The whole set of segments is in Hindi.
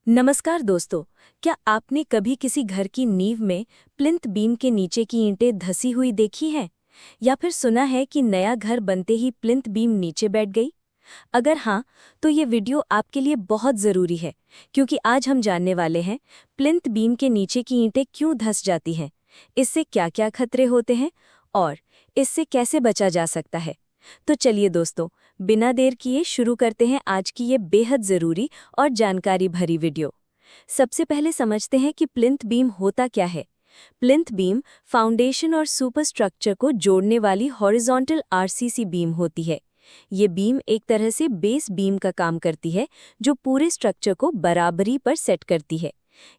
नमस्कार दोस्तों। क्या आपने कभी किसी घर की नींव में प्लिंथ बीम के नीचे की ईंटें धसी हुई देखी हैं? या फिर सुना है कि नया घर बनते ही प्लिंथ बीम नीचे बैठ गई? अगर हाँ, तो ये वीडियो आपके लिए बहुत ज़रूरी है, क्योंकि आज हम जानने वाले हैं प्लिंथ बीम के नीचे की ईंटें क्यों धस जाती हैं, इससे क्या-क्या खतरे होते हैं और इससे कैसे बचा जा सकता है। तो चलिए दोस्तों, बिना देर किए शुरू करते हैं आज की ये बेहद ज़रूरी और जानकारी भरी वीडियो। सबसे पहले समझते हैं कि प्लिंथ बीम होता क्या है। प्लिंथ बीम फाउंडेशन और सुपर स्ट्रक्चर को जोड़ने वाली हॉरिजॉन्टल आरसीसी बीम होती है। ये बीम एक तरह से बेस बीम का काम करती है, जो पूरे स्ट्रक्चर को बराबरी पर सेट करती है।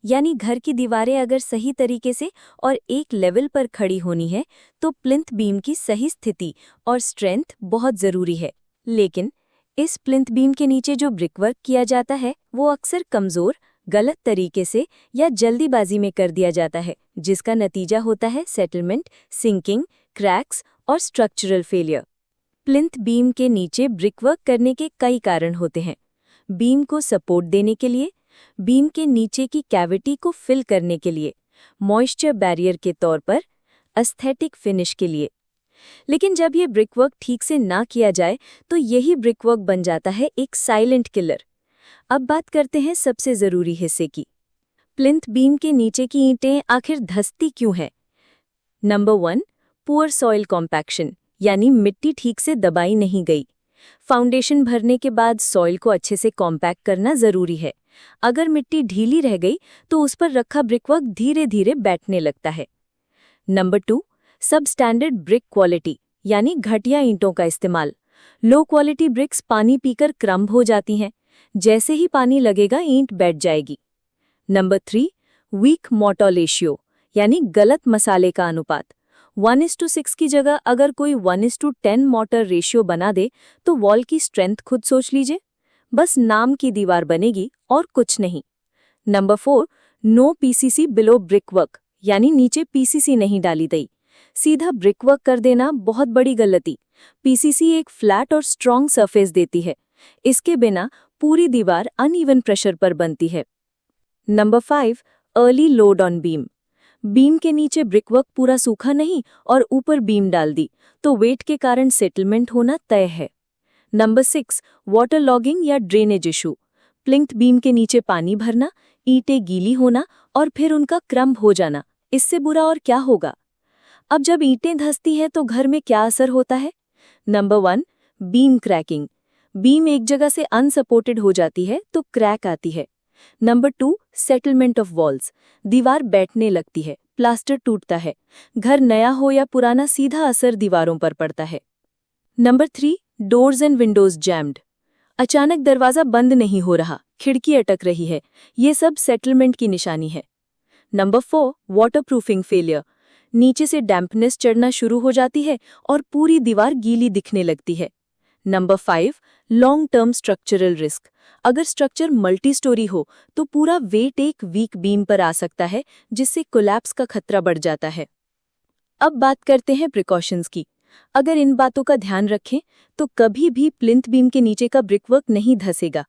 यानी घर की दीवारें अगर सही तरीके से और एक लेवल पर खड़ी होनी है, तो प्लिंथ बीम की सही स्थिति और स्ट्रेंथ बहुत ज़रूरी है। लेकिन इस प्लिंथ बीम के नीचे जो ब्रिकवर्क किया जाता है, वो अक्सर कमज़ोर, गलत तरीके से या जल्दीबाजी में कर दिया जाता है, जिसका नतीजा होता है सेटलमेंट, सिंकिंग, क्रैक्स और स्ट्रक्चरल फेलियर। प्लिंथ बीम के नीचे ब्रिकवर्क करने के कई कारण होते हैं। बीम को सपोर्ट देने के लिए, बीम के नीचे की कैविटी को फिल करने के लिए, मॉइस्चर बैरियर के तौर पर, एस्थेटिक फिनिश के लिए। लेकिन जब ये ब्रिकवर्क ठीक से ना किया जाए, तो यही ब्रिकवर्क बन जाता है एक साइलेंट किलर। अब बात करते हैं सबसे ज़रूरी हिस्से की। प्लिंथ बीम के नीचे की ईंटें आखिर धंसती क्यों है? नंबर 1, पुअर सॉइल कॉम्पैक्शन, यानी मिट्टी ठीक से दबाई नहीं गई। फाउंडेशन भरने के बाद सॉइल को अच्छे से कॉम्पैक्ट करना ज़रूरी है। अगर मिट्टी ढीली रह गई, तो उस पर रखा ब्रिकवर्क धीरे धीरे बैठने लगता है। नंबर 2, सब स्टैंडर्ड ब्रिक क्वालिटी, यानी घटिया ईंटों का इस्तेमाल। लो क्वालिटी ब्रिक्स पानी पीकर क्रम्ब हो जाती हैं। जैसे ही पानी लगेगा, ईंट बैठ जाएगी। नंबर 3, वीक मोर्टार रेशियो, यानी गलत मसाले का अनुपात। 1:6 की जगह अगर कोई 1:10 मोर्टार रेशियो बना दे, तो वॉल की स्ट्रेंथ खुद सोच लीजिए। बस नाम की दीवार बनेगी और कुछ नहीं। Number 4, no PCC below brickwork, यानी नीचे पीसीसी नहीं डाली गई। सीधा ब्रिकवर्क कर देना बहुत बड़ी गलती। पीसीसी एक फ्लैट और स्ट्रॉन्ग सरफेस देती है। इसके बिना पूरी दीवार अनइवन प्रेशर पर बनती है। Number 5, early load on beam. Beam के नीचे ब्रिकवर्क पूरा सूखा नहीं और ऊपर बीम डाल दी, तो वेट के कारण सेटलमेंट होना तय है। नंबर 6, वाटर लॉगिंग या ड्रेनेज इशू। प्लिंथ बीम के नीचे पानी भरना, ईंटें गीली होना और फिर उनका क्रम्ब हो जाना। इससे बुरा और क्या होगा? अब जब ईंटें धंसती हैं, तो घर में क्या असर होता है? Number 1, beam cracking. बीम एक जगह से अनसपोर्टेड हो जाती है, तो क्रैक आती है। Number 2, settlement of walls. दीवार बैठने लगती है, प्लास्टर टूटता है। घर नया हो या पुराना, सीधा असर दीवारों पर पड़ता है। Number 3, doors and Windows jammed. अचानक दरवाजा बंद नहीं हो रहा, खिड़की अटक रही है। ये सब सेटलमेंट की निशानी है। Number 4, waterproofing failure. नीचे से डैम्पनेस चढ़ना शुरू हो जाती है और पूरी दीवार गीली दिखने लगती है। Number 5, long term structural risk. अगर स्ट्रक्चर मल्टी स्टोरी हो, तो पूरा वेट एक वीक बीम पर आ सकता है, जिससे कोलैप्स का खतरा बढ़ जाता है। अब बात करते हैं प्रिकॉशंस की। अगर इन बातों का ध्यान रखें, तो कभी भी प्लिंथ बीम के नीचे का ब्रिकवर्क नहीं धंसेगा।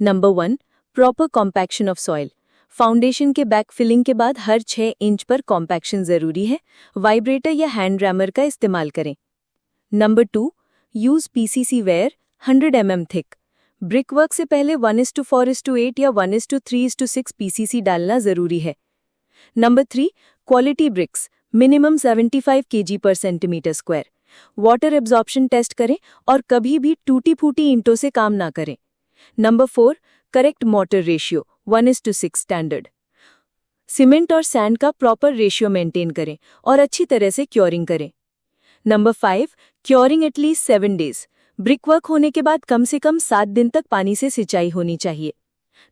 Number 1, proper compaction of soil. Foundation के बैक फिलिंग के बाद हर 6 इंच पर कॉम्पैक्शन जरूरी है। वाइब्रेटर या हैंड रैमर का इस्तेमाल करें। Number 2, use PCC where 100 mm thick. Brickwork से पहले 1:4:8 या 1:3:6 पीसीसी डालना जरूरी है। Number 3, quality bricks minimum 75 kg पर centimetre square. Water absorption test करें और कभी भी टूटी फूटी ईंटों से काम ना करें। Number 4, correct mortar ratio 1:6 standard. Cement और सैंड का प्रॉपर रेशियो मेंटेन करें और अच्छी तरह से क्योरिंग करें। Number 5, curing at least 7 days. Brickwork होने के बाद कम से कम 7 दिन तक पानी से सिंचाई होनी चाहिए।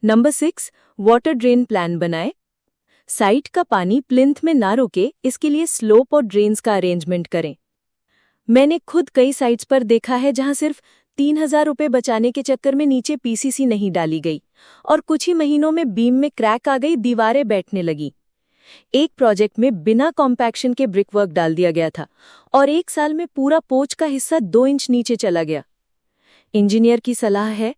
नंबर 6, वाटर ड्रेन प्लान बनाएं। साइट का पानी प्लिंथ में ना रुके, इसके लिए स्लोप और ड्रेन्स का अरेंजमेंट करें। मैंने खुद कई साइट्स पर देखा है जहां सिर्फ 3,000 रुपये बचाने के चक्कर में नीचे पीसीसी नहीं डाली गई और कुछ ही महीनों में बीम में क्रैक आ गई, दीवारें बैठने लगी। एक प्रोजेक्ट में बिना कॉम्पैक्शन के ब्रिकवर्क डाल दिया गया था और 1 साल में पूरा पोच का हिस्सा 2 इंच नीचे चला गया। इंजीनियर की सलाह है,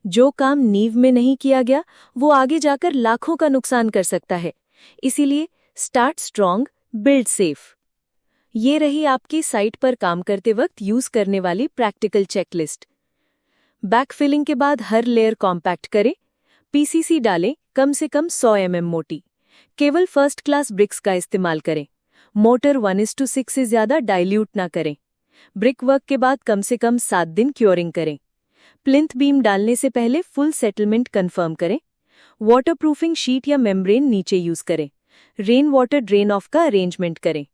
जो काम नींव में नहीं किया गया वो आगे जाकर लाखों का नुकसान कर सकता है। इसीलिए स्टार्ट स्ट्रॉन्ग, बिल्ड सेफ। ये रही आपकी साइट पर काम करते वक्त यूज करने वाली प्रैक्टिकल चेकलिस्ट। बैकफिलिंग के बाद हर लेयर कॉम्पैक्ट करें। पीसीसी डालें, कम से कम 100 mm मोटी। केवल फर्स्ट क्लास ब्रिक्स का इस्तेमाल करें। मोटर 1:6 से ज्यादा डाइल्यूट ना करें। ब्रिक वर्क के बाद कम से कम 7 दिन क्योरिंग करें। प्लिंथ बीम डालने से पहले फुल सेटलमेंट कंफर्म करें। वाटरप्रूफिंग शीट या मेम्ब्रेन नीचे यूज करें। रेन वाटर ड्रेन ऑफ का अरेंजमेंट करें।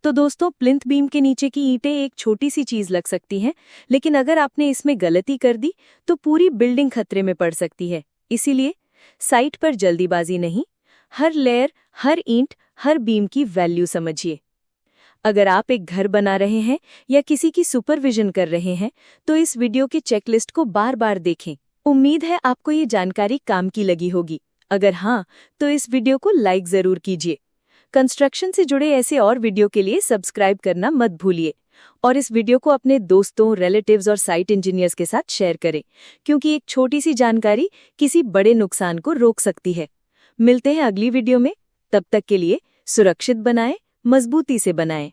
तो दोस्तों, प्लिंथ बीम के नीचे की ईंटें एक छोटी सी चीज लग सकती हैं, लेकिन अगर आपने इसमें गलती कर दी तो पूरी बिल्डिंग खतरे में पड़ सकती है। इसीलिए साइट पर जल्दीबाजी नहीं, हर लेयर, हर ईंट, हर बीम की वैल्यू समझिए। अगर आप एक घर बना रहे हैं या किसी की सुपरविजन कर रहे हैं तो इस वीडियो के चेकलिस्ट को बार बार देखें। उम्मीद है आपको ये जानकारी काम की लगी होगी। अगर हाँ, तो इस वीडियो को लाइक जरूर कीजिए। कंस्ट्रक्शन से जुड़े ऐसे और वीडियो के लिए सब्सक्राइब करना मत भूलिए और इस वीडियो को अपने दोस्तों, रिलेटिव्स और साइट इंजीनियर्स के साथ शेयर करें, क्योंकि एक छोटी सी जानकारी किसी बड़े नुकसान को रोक सकती है। मिलते हैं अगली वीडियो में। तब तक के लिए सुरक्षित बनाएं, मजबूती से बनाएं।